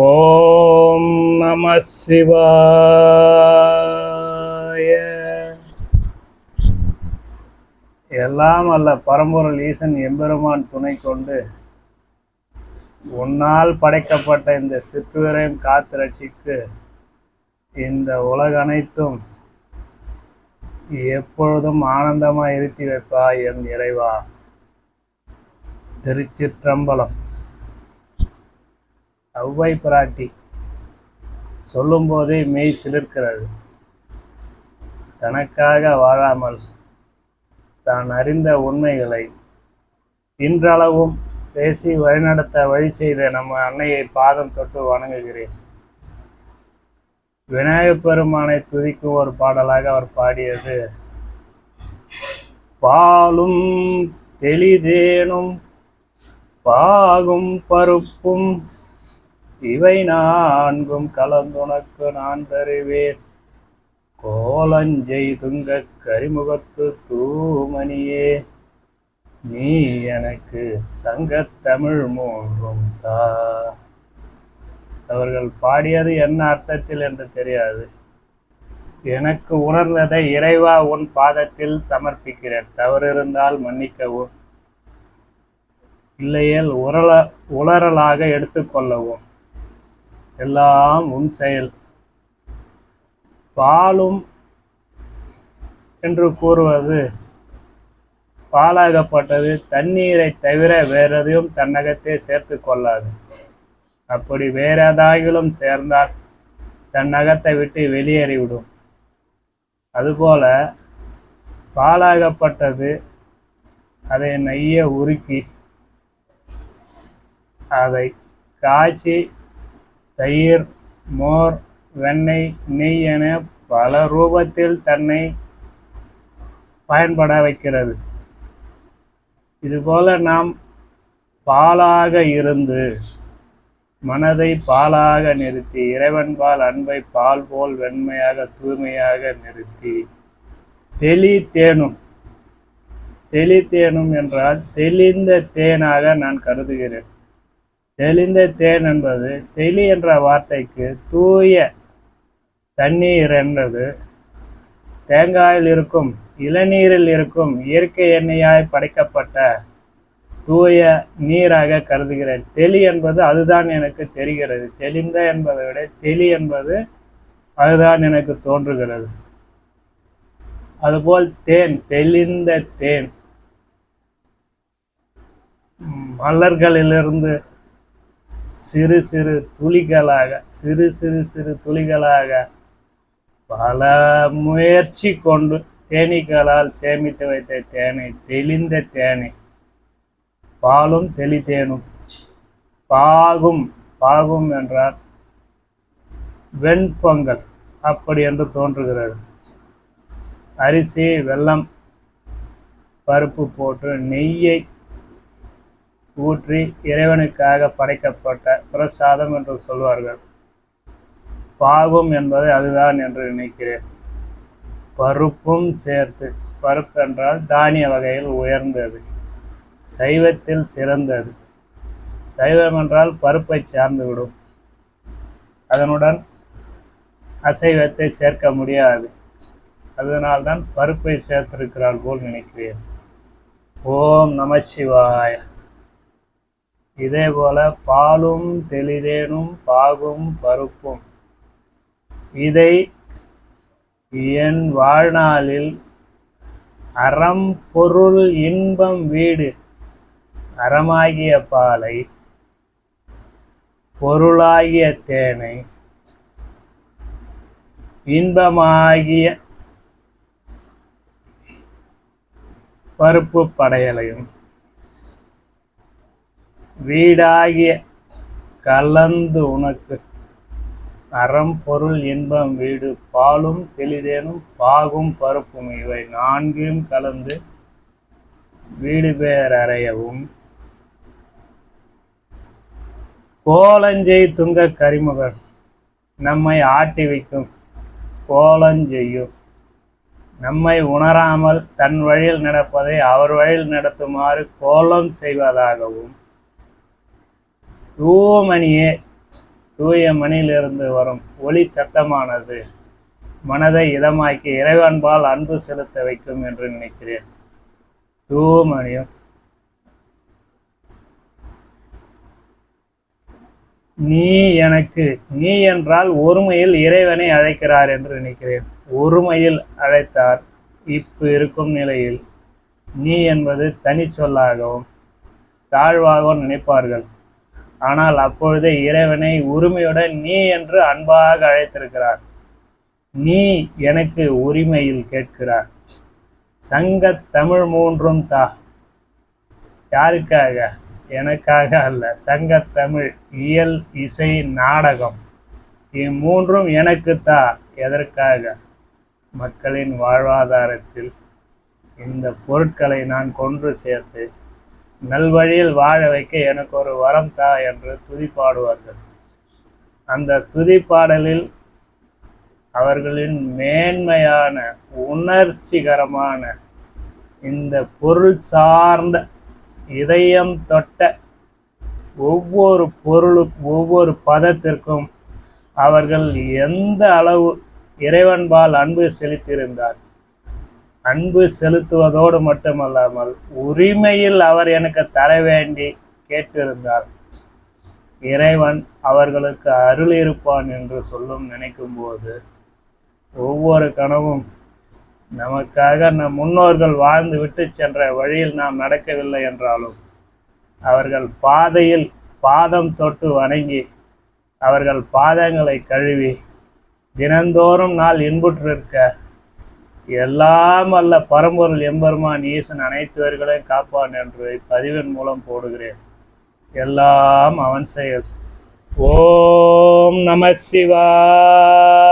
ஓம் நம சிவாய. எல்லாம் அல்ல பரம்பொருள் ஈசன் எம்பெருமான் துணை கொண்டு உன்னால் படைக்கப்பட்ட இந்த சிற்றுவரையும் காத்து ரட்சிக்கு இந்த உலக அனைத்தும் எப்பொழுதும் ஆனந்தமாக இருத்தி வைப்பாய் என் இறைவா. திருச்சிற்றம்பலம். ஔவை பிராட்டி சொல்லும் போதே மெய் சிலிர்க்கிறது. தனக்காக வாழாமல் தான் அறிந்த உண்மைகளை இன்றளவும் பேசி வழிநடத்த வழி செய்த நம்ம அன்னையை பாதம் தொட்டு வணங்குகிறேன். விநாயகப் பெருமானை துதிக்கும் ஒரு பாடலாக அவர் பாடியது, பாலும் தெளிதேனும் பாகும் பருப்பும் இவை நான்கும் கலந்துனக்கு நான் தருவேன், கோலஞ்செய்துங்க கரிமுகத்து தூமணியே நீ எனக்கு சங்கத்தமிழ் மூன்றும் தா. அவர்கள் பாடியது என்ன அர்த்தத்தில் என்று தெரியாது. எனக்கு உணர்ந்ததை இறைவா உன் பாதத்தில் சமர்ப்பிக்கிறேன். தவறு இருந்தால் மன்னிக்கவும், இல்லையேல் உளறலாக எடுத்துக்கொள்ளவும். எல்லாம் உன் செயல். பாலும் என்று கூறுவது பாலாகப்பட்டது தண்ணீரை தவிர வேறெதையும் தன்னகத்தே சேர்த்து கொள்ளாது. அப்படி வேறேதாகிலும் சேர்ந்தால் தன்னகத்தை விட்டு வெளியேறிவிடும். அதுபோல பாலாகப்பட்டது அதை நைய உருக்கி அதை காய்ச்சி தயிர், மோர், வெண்ணெய், நெய் என பல ரூபத்தில் தன்னை பயன்பட வைக்கிறது. இதுபோல நாம் பாலாக இருந்து மனதை பாலாக நிறுத்தி இறைவன்பால் அன்பை பால் போல் வெண்மையாக தூய்மையாக நிறுத்தி தெளித்தேனும் என்றால் தெளிந்த தேனாக நான் கருதுகிறேன். தெளிந்த தேன் என்பது தெளி என்ற வார்த்தைக்கு தூய தண்ணீர் என்பது தேங்காயில் இருக்கும் இளநீரில் இருக்கும் இயற்கை எண்ணெயாய் படைக்கப்பட்ட தூய நீராக கருதுகிறேன். தெளி என்பது அதுதான் எனக்கு தெரிகிறது. தெளிந்த என்பதை விட தெளி என்பது அதுதான் எனக்கு தோன்றுகிறது. அதுபோல் தேன், தெளிந்த தேன் மலர்களிலிருந்து சிறு சிறு துளிகளாக பல முயற்சி கொண்டு தேனீக்களால் சேமித்து வைத்த தேனை, தெளிந்த தேனை, பாலும் தெளித்தேனும் பாகும் என்றால் வெண்பொங்கல் அப்படி என்று தோன்றுகிறது. அரிசி, வெல்லம், பருப்பு போட்டு நெய்யை ஊற்றி இறைவனுக்காக படைக்கப்பட்ட பிரசாதம் என்று சொல்வார்கள். பாகும் என்பது அதுதான் என்று நினைக்கிறேன். பருப்பும் சேர்த்து, பருப்பு என்றால் தானிய வகையில் உயர்ந்தது, சைவத்தில் சிறந்தது. சைவம் என்றால் பருப்பை சார்ந்துவிடும், அதனுடன் அசைவத்தை சேர்க்க முடியாது. அதனால்தான் பருப்பை சேர்த்திருக்கிறாள் போல் நினைக்கிறேன். ஓம் நம சிவாய. இதே போல பாலும் தெளிதேனும் பாகும் பருப்பும் இதை என் வாழ்நாளில் அறம் பொருள் இன்பம் வீடு, அறமாகிய பாலை, பொருளாகிய தேனை, இன்பமாகிய பருப்பு படையலையும் வீடாகிய கலந்து உனக்கு அறம் பொருள் இன்பம் வீடு, பாலும் தெளிதேனும் பாகும் பருப்பும் இவை நான்கும் கலந்து வீடு பேர் அறையவும், கோலஞ்செய் துங்க கரிமுகன் நம்மை ஆட்டி வைக்கும் கோலஞ்செய்யும், நம்மை உணராமல் தன் வழியில் நடப்பதை அவர் வழியில் நடத்துமாறு கோலம் செய்வதாகவும், தூமணியே தூய மணியிலிருந்து வரும் ஒளி சத்தமானது மனதை இதமாக்கி இறைவன்பால் அன்பு செலுத்த வைக்கும் என்று நினைக்கிறேன். தூமணியும் நீ எனக்கு, நீ என்றால் ஒருமையில் இறைவனை அழைக்கிறார் என்று நினைக்கிறேன். ஒருமையில் அழைத்தார். இப்போ இருக்கும் நிலையில் நீ என்பது தனி சொல்லாகவும் தாழ்வாகவும் நினைப்பார்கள். ஆனால் அப்பொழுதே இறைவனை உரிமையுடன் நீ என்று அன்பாக அழைத்திருக்கிறார். நீ எனக்கு உரிமையில் கேட்கிறார். சங்க தமிழ் மூன்றும் தா. யாருக்காக? எனக்காக அல்ல. சங்க தமிழ், இயல், இசை, நாடகம் இம்மூன்றும் எனக்குத்தா. எதற்காக? மக்களின் வாழ்வாதாரத்தில் இந்த பொருட்களை நான் கொன்று சேர்த்து நல்வழியில் வாழ வைக்க எனக்கு ஒரு வரம் தா என்று துதிப்பாடுவார்கள். அந்த துதிப்பாடலில் அவர்களின் மேன்மையான உணர்ச்சிகரமான இந்த பொருள் சார்ந்த இதயம் தொட்ட ஒவ்வொரு ஒவ்வொரு பதத்திற்கும் அவர்கள் எந்த அளவு இறைவன்பால் அன்பு செலுத்தியிருந்தார். அன்பு செலுத்துவதோடு மட்டுமல்லாமல் உரிமையில் அவர் எனக்கு தர வேண்டி கேட்டிருந்தார். இறைவன் அவர்களுக்கு அருள் இருப்பான் என்று சொல்லும் நினைக்கும் போது ஒவ்வொரு கனவும் நமக்காக நம் முன்னோர்கள் வாழ்ந்து விட்டு சென்ற வழியில் நாம் நடக்கவில்லை என்றாலும் அவர்கள் பாதையில் பாதம் தொட்டு வணங்கி அவர்கள் பாதங்களை கழுவி தினந்தோறும் நாள் இன்புற்றிருக்க எல்லாம் அல்ல பரம்பொருள் எம்பெருமான் ஈசன் அனைத்துவர்களையும் காப்பான் என்று பதிவின் மூலம் போடுகிறேன். எல்லாம் அவன் செயல். ஓம் நம சிவாய.